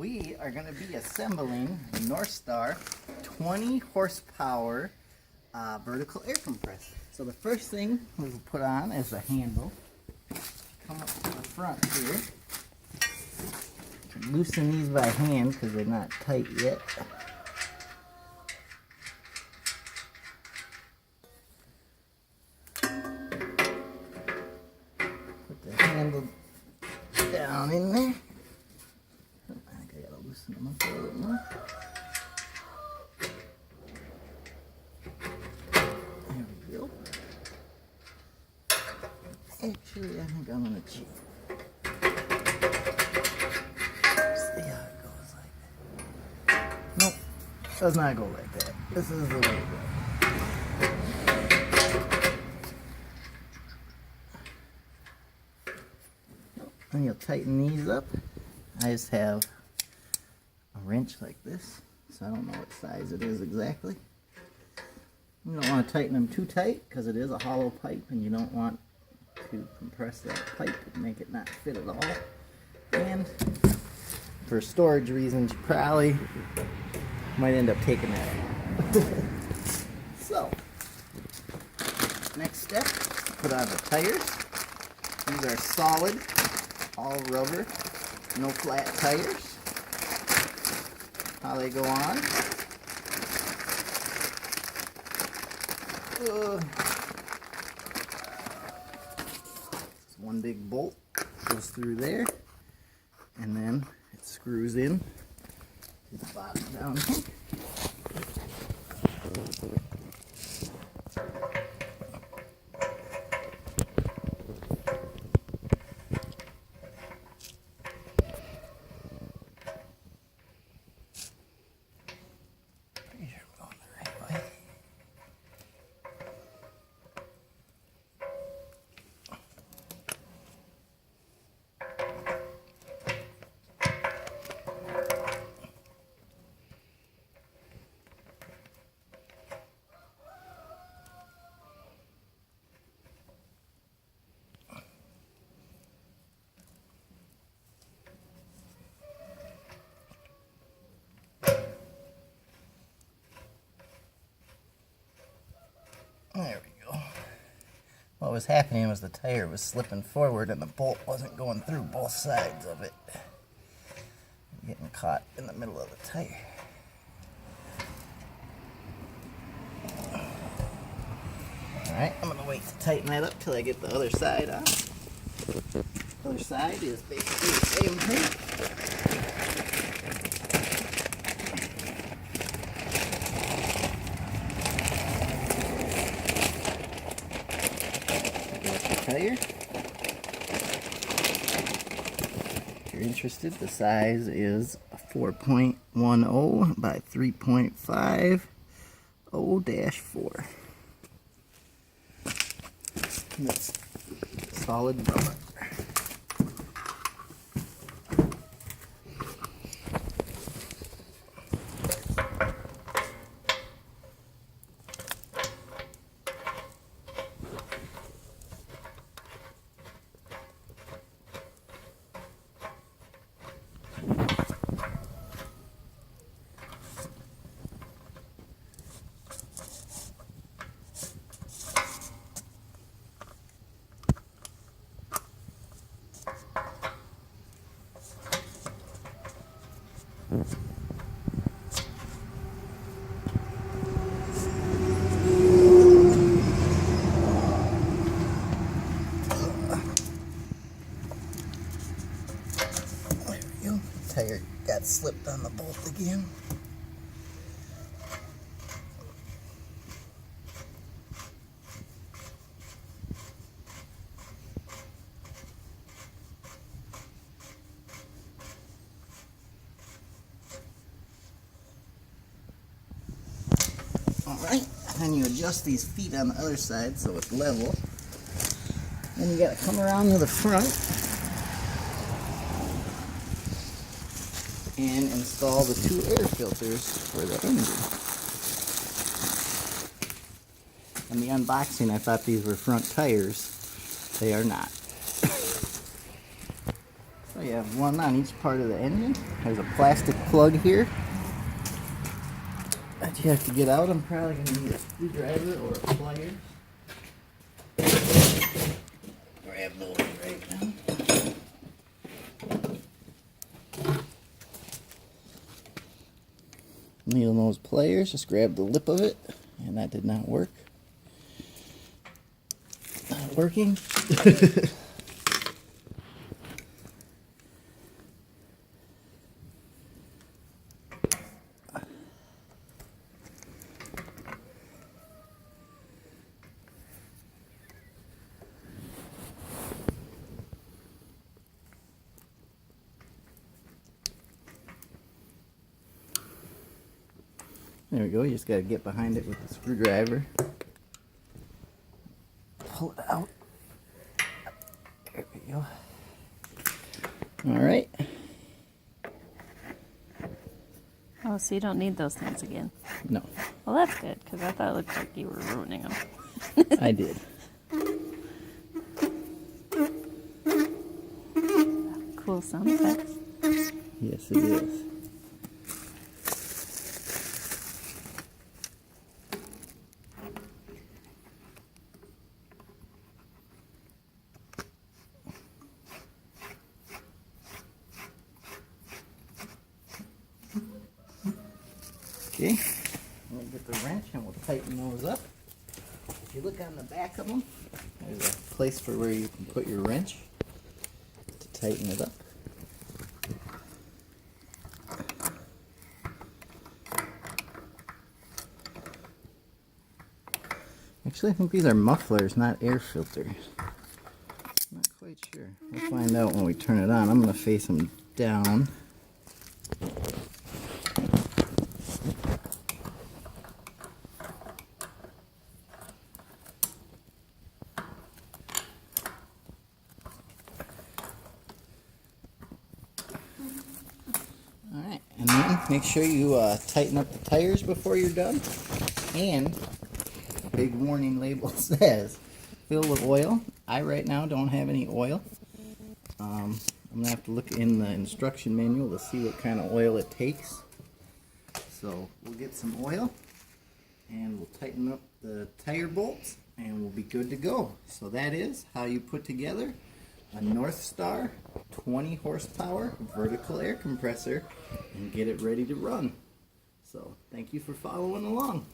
We are going to be assembling the North Star 20 horsepower vertical air compressor. So the first thing we will put on is the handle. Come up to the front here. Loosen these by hand because they're not tight yet. Put the handle down in there. I think I gotta loosen them up a little bit more. There we go. Actually, I think I'm gonna cheat. See how it goes like that. Nope, does not go like that. This is the way it goes. Then you'll tighten these up. I just have a wrench like this, so I don't know what size it is exactly. You don't want to tighten them too tight because it is a hollow pipe and you don't want to compress that pipe and make it not fit at all. And for storage reasons, you probably might end up taking that out. So, next step, put on the tires. These are solid, all rubber, no flat tires. How they go on. One big bolt goes through there, and then it screws in to the bottom down here. There we go. What was happening was the tire was slipping forward and the bolt wasn't going through both sides of it. Getting caught in the middle of the tire. Alright, I'm going to wait to tighten that up till I get the other side on. The other side is basically the same thing. Tire. If you're interested, the size is 4.10 by 3.50-4. That's solid rubber. There we go. Tire got slipped on the bolt again. Alright, then you adjust these feet on the other side so it's level. Then you gotta come around to the front and install the 2 air filters for the engine. In the unboxing I thought these were front tires. They are not. So So you have one on each part of the engine. There's a plastic plug here that you have to get out. I'm probably going to need a screwdriver or a pliers. Grab those right now. Needle nose pliers, just grab the lip of it, and that did not work. Not working. There we go, you just got to get behind it with the screwdriver. Pull it out. There we go. Alright. Oh, so you don't need those things again? No. Well, that's good, because I thought it looked like you were ruining them. I did. Cool sound effects. Yes, it is. Okay, we'll get the wrench and we'll tighten those up. If you look on the back of them, there's a place for where you can put your wrench to tighten it up. Actually, I think these are mufflers, not air filters. Not quite sure. We'll find out when we turn it on. I'm going to face them down. Alright, and then make sure you tighten up the tires before you're done. And the big warning label says, fill with oil. I right now don't have any oil. I'm going to have to look in the instruction manual to see what kind of oil it takes. So we'll get some oil and we'll tighten up the tire bolts and we'll be good to go. So that is how you put together a North Star 20 horsepower vertical air compressor and get it ready to run. So thank you for following along.